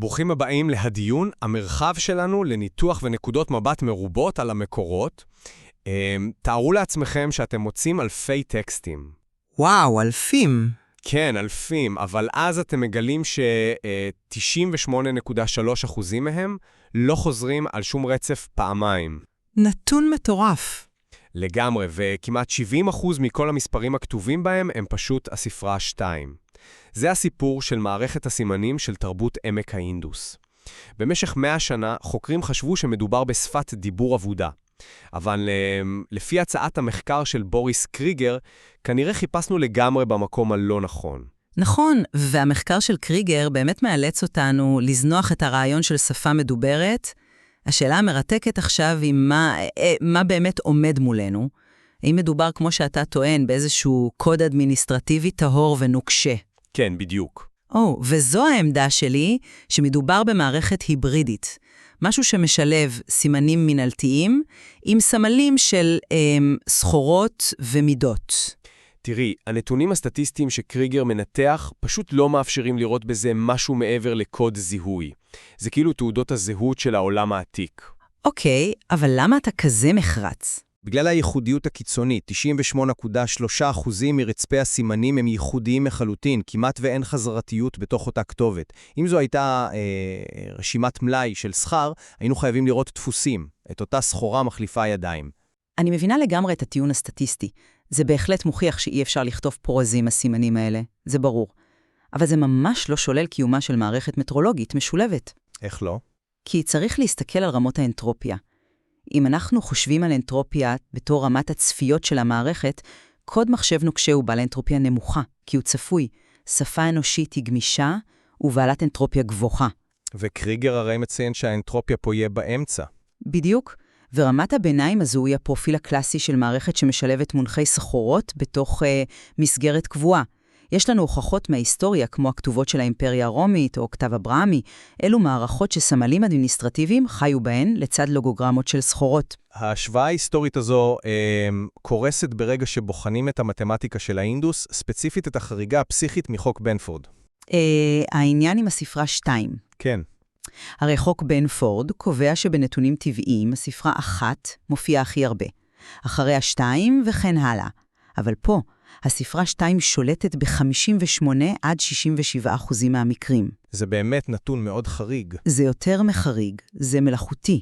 ברוכים הבאים להדיון, המרחב שלנו לניתוח ונקודות מבט מרובות על המקורות. תארו לעצמכם שאתם מוצאים אלפי טקסטים. וואו, אלפים. כן, אלפים, אבל אז אתם מגלים ש-98.3% מהם לא חוזרים על שום רצף פעמיים. נתון מטורף. לגמרי, וכמעט 70% מכל המספרים הכתובים בהם הם פשוט הספרה 2. זה הסיפור של מערכת הסימנים של תרבות עמק האינדוס. במשך 100 שנה חוקרים חשבו שמדובר בשפת דיבור עבודה. אבל לפי הצעת המחקר של בוריס קריגר, כנראה חיפשנו לגמרי במקום הלא נכון. נכון, והמחקר של קריגר באמת מאלץ אותנו לזנוח את הרעיון של שפה מדוברת. השאלה המרתקת עכשיו היא מה באמת עומד מולנו. האם מדובר, כמו שאתה טוען, באיזשהו קוד אדמיניסטרטיבי טהור ונוקשה? כן, בדיוק. וזו העמדה שלי, שמדובר במערכת היברידית. משהו שמשלב סימנים מנהלתיים עם סמלים של סחורות ומידות. תראי, הנתונים הסטטיסטיים שקריגר מנתח פשוט לא מאפשרים לראות בזה משהו מעבר לקוד זיהוי. זה כאילו תעודות הזהות של העולם העתיק. אוקיי, אבל למה אתה כזה מחרץ? בגלל הייחודיות הקיצונית, 98.3% מרצפי הסימנים הם ייחודיים לחלוטין, כמעט ואין חזרתיות בתוך אותה כתובת. אם זו הייתה רשימת מלאי של שכר, היינו חייבים לראות דפוסים, את אותה סחורה מחליפה ידיים. אני מבינה לגמרי את הטיעון הסטטיסטי. זה בהחלט מוכיח שאי אפשר לכתוב פורזים הסימנים האלה, זה ברור. אבל זה ממש לא שולל קיומה של מערכת מטרולוגית משולבת. איך לא? כי צריך להסתכל על רמות האנטרופיה. אם אנחנו חושבים על אנטרופיה בתור רמת הצפיות של המערכת, קוד מחשב נוקשה הוא בעל אנטרופיה נמוכה, כי הוא צפוי. שפה אנושית היא גמישה ובעלת אנטרופיה גבוהה. וקריגר הרי מציין שהאנטרופיה פה יהיה באמצע. בדיוק, ורמת הביניים הזו היא הפרופיל הקלאסי של מערכת שמשלבת מונחי סחורות בתוך מסגרת קבועה. יש לנו הוכחות מההיסטוריה, כמו הכתובות של האימפריה הרומית או כתב אברהמי, אלו מערכות שסמלים אדמיניסטרטיביים חיו בהן לצד לוגוגרמות של סחורות. ההשוואה ההיסטורית הזו קורסת ברגע שבוחנים את המתמטיקה של האינדוס, ספציפית את החריגה הפסיכית מחוק בנפורד. העניין עם הספרה 2. כן. הרי חוק בנפורד קובע שבנתונים טבעיים הספרה 1 מופיעה הכי הרבה, אחריה 2 וכן הלאה. אבל פה, הספרה 2 שולטת ב-58 עד 67% מהמקרים. זה באמת נתון מאוד חריג. זה יותר מחריג, זה מלאכותי.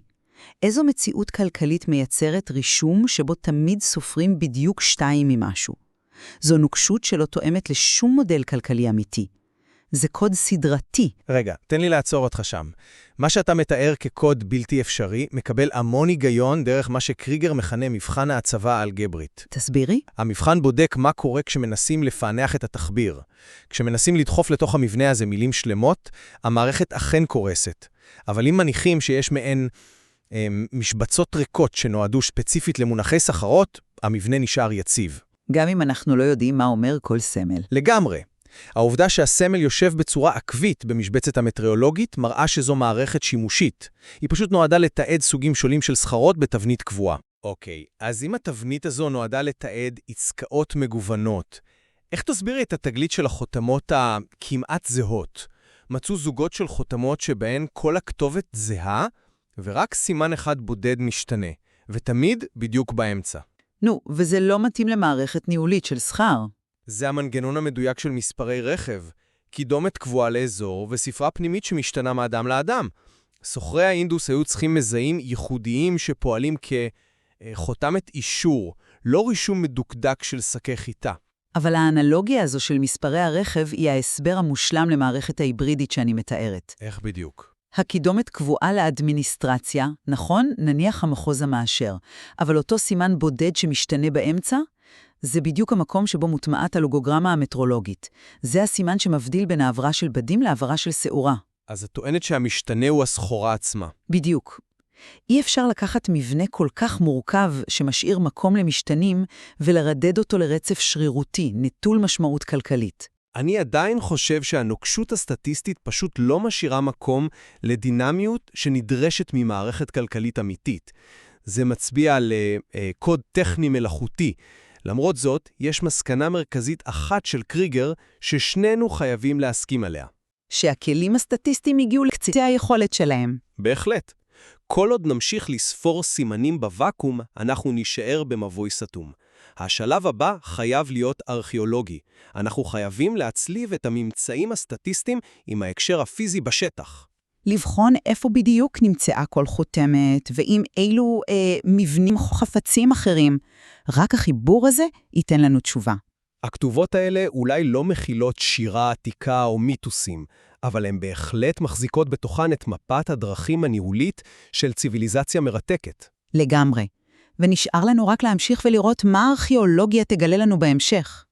איזו מציאות כלכלית מייצרת רישום שבו תמיד סופרים בדיוק 2 ממשהו? זו נוקשות שלא תואמת לשום מודל כלכלי אמיתי. זה קוד סדרתי. רגע, תן לי לעצור אותך שם. מה שאתה מתאר כקוד בלתי אפשרי, מקבל המון היגיון דרך מה שקריגר מכנה מבחן ההצבה האלגברית. תסבירי? המבחן בודק מה קורה כשמנסים לפענח את התחביר. כשמנסים לדחוף לתוך המבנה הזה מילים שלמות, המערכת אכן קורסת. אבל אם מניחים שיש מעין משבצות ריקות שנועדו ספציפית למונחי סחרות, המבנה נשאר יציב. גם אם אנחנו לא יודעים מה אומר כל סמל. לגמרי. העובדה שהסמל יושב בצורה עקבית במשבצת המטריאולוגית מראה שזו מערכת שימושית. היא פשוט נועדה לתעד סוגים שונים של סחרות בתבנית קבועה. אוקיי, אז אם התבנית הזו נועדה לתעד עסקאות מגוונות, איך תסבירי את התגלית של החותמות הכמעט זהות? מצאו זוגות של חותמות שבהן כל הכתובת זהה, ורק סימן אחד בודד משתנה, ותמיד בדיוק באמצע. נו, וזה לא מתאים למערכת ניהולית של שכר. זה המנגנון המדויק של מספרי רכב, קידומת קבועה לאזור וספרה פנימית שמשתנה מאדם לאדם. סוחרי האינדוס היו צריכים מזהים ייחודיים שפועלים כחותמת אישור, לא רישום מדוקדק של שקי חיטה. אבל האנלוגיה הזו של מספרי הרכב היא ההסבר המושלם למערכת ההיברידית שאני מתארת. איך בדיוק? הקידומת קבועה לאדמיניסטרציה, נכון? נניח המחוז המאשר. אבל אותו סימן בודד שמשתנה באמצע, זה בדיוק המקום שבו מוטמעת הלוגוגרמה המטרולוגית. זה הסימן שמבדיל בין העברה של בדים לעברה של שעורה. אז את טוענת שהמשתנה הוא הסחורה עצמה. בדיוק. אי אפשר לקחת מבנה כל כך מורכב שמשאיר מקום למשתנים ולרדד אותו לרצף שרירותי, נטול משמעות כלכלית. אני עדיין חושב שהנוקשות הסטטיסטית פשוט לא משאירה מקום לדינמיות שנדרשת ממערכת כלכלית אמיתית. זה מצביע על קוד טכני מלאכותי. למרות זאת, יש מסקנה מרכזית אחת של קריגר ששנינו חייבים להסכים עליה. שהכלים הסטטיסטיים הגיעו לקצה היכולת שלהם. בהחלט. כל עוד נמשיך לספור סימנים בוואקום, אנחנו נישאר במבוי סתום. השלב הבא חייב להיות ארכיאולוגי. אנחנו חייבים להצליב את הממצאים הסטטיסטיים עם ההקשר הפיזי בשטח. לבחון איפה בדיוק נמצאה כל חותמת, ועם אילו מבנים חפצים אחרים. רק החיבור הזה ייתן לנו תשובה. הכתובות האלה אולי לא מכילות שירה עתיקה או מיתוסים, אבל הן בהחלט מחזיקות בתוכן את מפת הדרכים הניהולית של ציוויליזציה מרתקת. לגמרי. ונשאר לנו רק להמשיך ולראות מה הארכיאולוגיה תגלה לנו בהמשך.